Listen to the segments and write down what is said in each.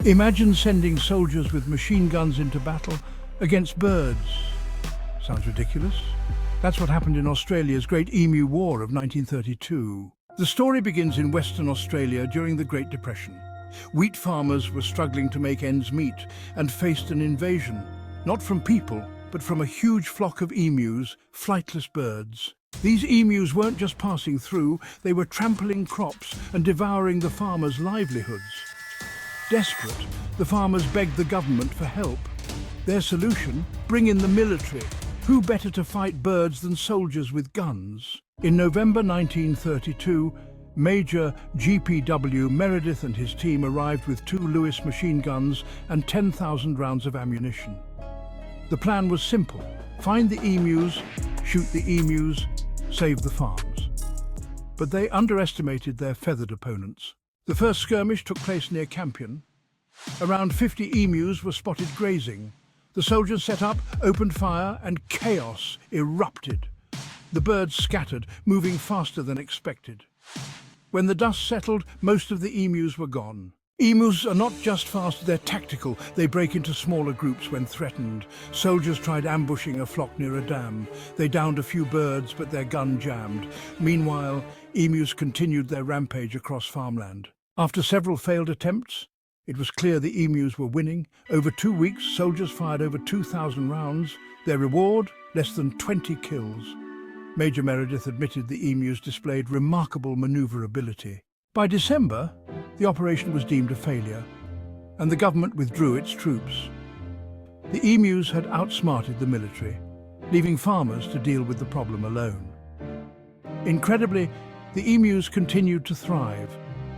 Imagine sending soldiers with machine guns into battle against birds. Sounds ridiculous? That's what happened in Australia's Great Emu War of 1932. The story begins in Western Australia during the Great Depression. Wheat farmers were struggling to make ends meet and faced an invasion, not from people, but from a huge flock of emus, flightless birds. These emus weren't just passing through, they were trampling crops and devouring the farmers' livelihoods. Desperate, the farmers begged the government for help. Their solution? Bring in the military. Who better to fight birds than soldiers with guns? In November 1932, Major G.P.W. Meredith and his team arrived with 2 Lewis machine guns and 10,000 rounds of ammunition. The plan was simple: find the emus, shoot the emus, save the farms. But they underestimated their feathered opponents. The first skirmish took place near Campion. Around 50 emus were spotted grazing. The soldiers set up, opened fire, and chaos erupted. The birds scattered, moving faster than expected. When the dust settled, most of the emus were gone. Emus are not just fast, they're tactical. They break into smaller groups when threatened. Soldiers tried ambushing a flock near a dam. They downed a few birds, but their gun jammed. Meanwhile, emus continued their rampage across farmland. After several failed attempts, it was clear the emus were winning. Over 2 weeks, soldiers fired over 2,000 rounds. Their reward? Less than 20 kills. Major Meredith admitted the emus displayed remarkable maneuverability. By December, the operation was deemed a failure, and the government withdrew its troops. The emus had outsmarted the military, leaving farmers to deal with the problem alone. Incredibly, the emus continued to thrive,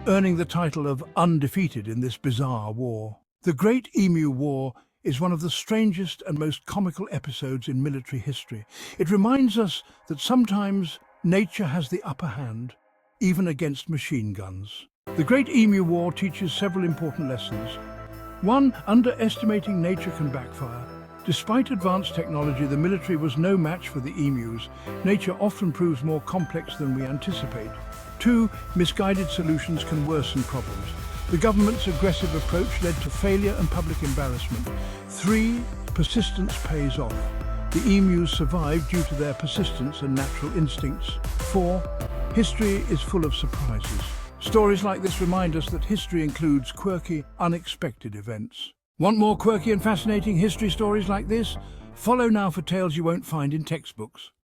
earning the title of undefeated in this bizarre war. The Great Emu War is one of the strangest and most comical episodes in military history. It reminds us that sometimes nature has the upper hand, even against machine guns. The Great Emu War teaches several important lessons. 1. Underestimating nature can backfire. Despite advanced technology, the military was no match for the emus. Nature often proves more complex than we anticipate. 2. Misguided solutions can worsen problems. The government's aggressive approach led to failure and public embarrassment. 3. Persistence pays off. The emus survived due to their persistence and natural instincts. 4. History is full of surprises. Stories like this remind us that history includes quirky, unexpected events. Want more quirky and fascinating history stories like this? Follow now for tales you won't find in textbooks.